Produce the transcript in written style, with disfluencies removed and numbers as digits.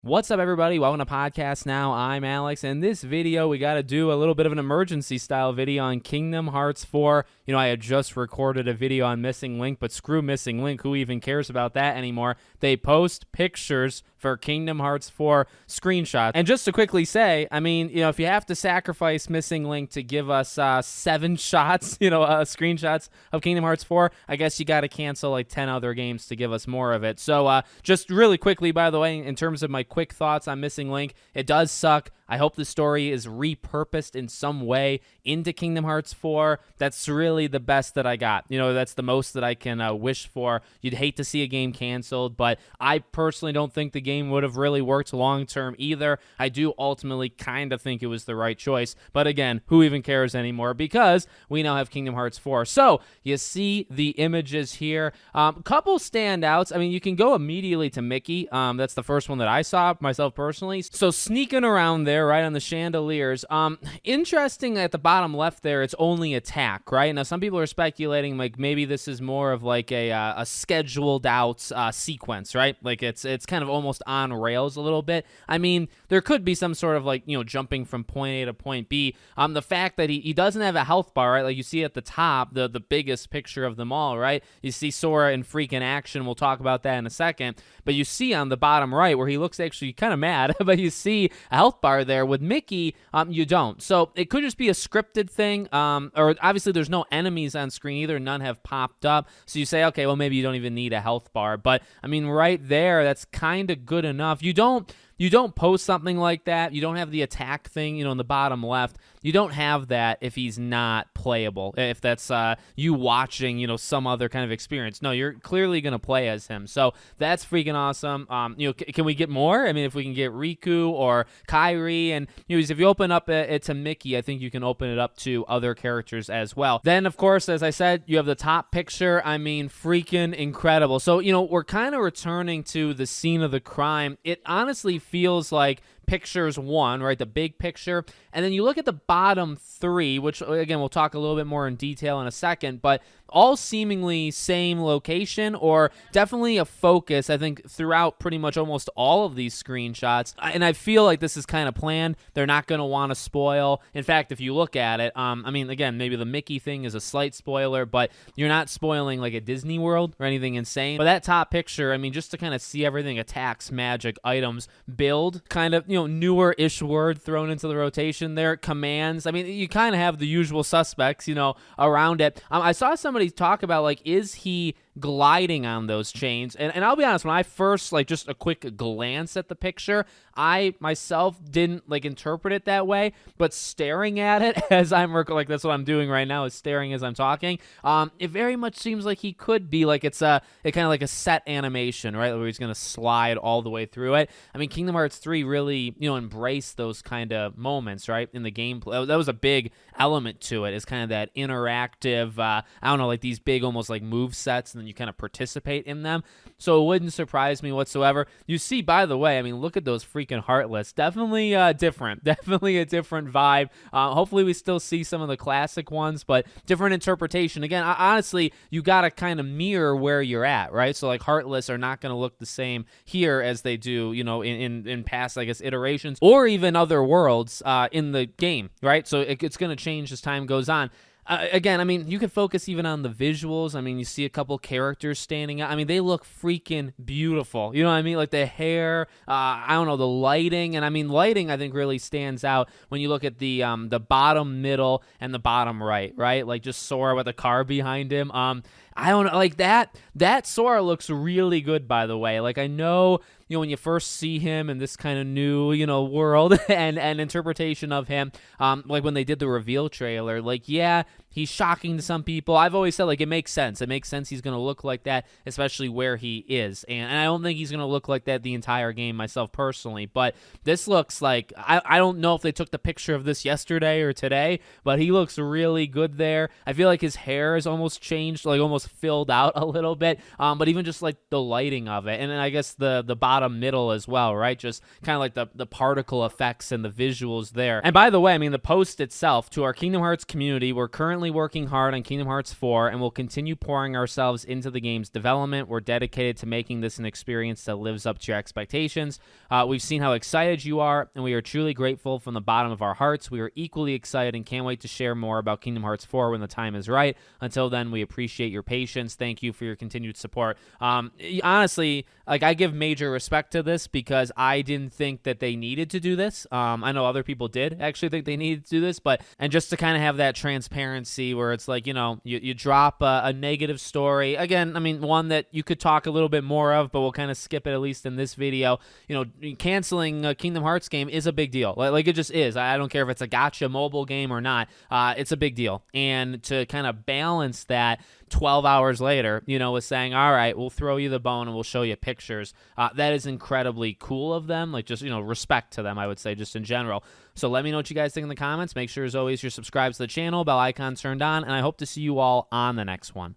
What's up, everybody? Welcome to Podcast Now. I'm Alex, and in this video, we got to do a little bit of an emergency style video on Kingdom Hearts 4. You know, I had just recorded a video on Missing Link, but screw Missing Link. Who even cares about that anymore? They post pictures for Kingdom Hearts 4 screenshots. And just to quickly say, I mean, you know, if you have to sacrifice Missing Link to give us 7 shots, screenshots of Kingdom Hearts 4, I guess you got to cancel like 10 other games to give us more of it. So just really quickly, by the way, in terms of my quick thoughts on Missing Link, it does suck. I hope the story is repurposed in some way into Kingdom Hearts 4. That's really the best that I got. You know, that's the most that I can wish for. You'd hate to see a game canceled, but I personally don't think the game would have really worked long-term either. I do ultimately kind of think it was the right choice, but again, who even cares anymore because we now have Kingdom Hearts 4. So, you see the images here. Couple standouts. I mean, you can go immediately to Mickey. That's the first one that I saw myself personally. So, sneaking around there, right on the chandeliers. Interesting at the bottom left there, it's only attack, right? Now, some people are speculating like maybe this is more of like a scheduled out sequence, right? Like it's kind of almost on rails a little bit. I mean, there could be some sort of like, you know, jumping from point A to point B. The fact that he doesn't have a health bar, right? Like you see at the top, the biggest picture of them all, right? You see Sora in freaking action. We'll talk about that in a second. But you see on the bottom right where he looks actually kind of mad, but you see a health bar there. With Mickey, you don't. So it could just be a scripted thing, or obviously there's no enemies on screen either. None have popped up. So you say, okay, well, maybe you don't even need a health bar. But, I mean, right there, that's kind of good enough. You don't post something like that. You don't have the attack thing, you know, in the bottom left. You don't have that if he's not playable, if that's you watching, you know, some other kind of experience. No, you're clearly going to play as him. So that's freaking awesome. Can we get more? I mean, if we can get Riku or Kairi, and, you know, if you open up it to Mickey, I think you can open it up to other characters as well. Then, of course, as I said, you have the top picture. I mean, freaking incredible. So, you know, we're kind of returning to the scene of the crime. It honestly feels like pictures 1, right, the big picture, and then you look at the bottom 3, which again we'll talk a little bit more in detail in a second, but all seemingly same location, or definitely a focus, I think, throughout pretty much almost all of these screenshots. And I feel like this is kind of planned. They're not going to want to spoil. In fact, if you look at it, I mean, again, maybe the Mickey thing is a slight spoiler, but you're not spoiling like a Disney World or anything insane. But that top picture, I mean, just to kind of see everything, attacks, magic, items, build, kind of, you know, newer-ish word thrown into the rotation there, commands. I mean, you kind of have the usual suspects, you know, around it. I saw somebody talk about, like, is he gliding on those chains? And I'll be honest, when I first, like, just a quick glance at the picture, I myself didn't like interpret it that way, but staring at it as I'm like, that's what I'm doing right now, is staring as I'm talking. It very much seems like he could be like it's kind of like a set animation, right, where he's gonna slide all the way through it. I mean, Kingdom Hearts 3 really, you know, embraced those kind of moments, right, in the gameplay. That was a big element to it, is kind of that interactive, I don't know, like these big almost like move sets, and then you kind of participate in them. So it wouldn't surprise me whatsoever. You see, by the way, I mean, look at those freaking Heartless. Definitely different. Definitely a different vibe. Hopefully we still see some of the classic ones, but different interpretation. Again, honestly, you got to kind of mirror where you're at, right? So like Heartless are not going to look the same here as they do, you know, in past, I guess, iterations, or even other worlds in the game, right? So it's going to change as time goes on. Again, I mean, you could focus even on the visuals. I mean, you see a couple characters standing out. I mean, they look freaking beautiful. You know what I mean? Like the hair, I don't know, the lighting. And I mean, lighting, I think, really stands out when you look at the bottom middle and the bottom right? Like just Sora with a car behind him. I don't know, like that Sora looks really good, by the way. Like, I know, you know, when you first see him in this kind of new, you know, world and interpretation of him, like when they did the reveal trailer, like, yeah, he's shocking to some people. I've always said, like, it makes sense. It makes sense he's going to look like that, especially where he is. And I don't think he's going to look like that the entire game myself personally. But this looks like, I don't know if they took the picture of this yesterday or today, but he looks really good there. I feel like his hair is almost changed, like almost filled out a little bit. But even just like the lighting of it. And then I guess the bottom middle as well, right? Just kind of like the particle effects and the visuals there. And by the way, I mean, the post itself to our Kingdom Hearts community, we're currently currently working hard on Kingdom Hearts 4 and will continue pouring ourselves into the game's development. We're dedicated to making this an experience that lives up to your expectations. We've seen how excited you are, and we are truly grateful from the bottom of our hearts. We are equally excited and can't wait to share more about Kingdom Hearts 4 when the time is right. Until then, we appreciate your patience. Thank you for your continued support. Honestly, like, I give major respect to this because I didn't think that they needed to do this. I know other people did actually think they needed to do this, and just to kind of have that transparency where it's like, you drop a negative story. Again, I mean, one that you could talk a little bit more of, but we'll kind of skip it at least in this video. Canceling a Kingdom Hearts game is a big deal. Like it just is. I don't care if it's a gacha mobile game or not. It's a big deal. And to kind of balance that 12 hours later, with saying, all right, we'll throw you the bone and we'll show you pictures. That is incredibly cool of them. Like, just, respect to them, I would say, just in general. So let me know what you guys think in the comments. Make sure, as always, you're subscribed to the channel, bell icon turned on, and I hope to see you all on the next one.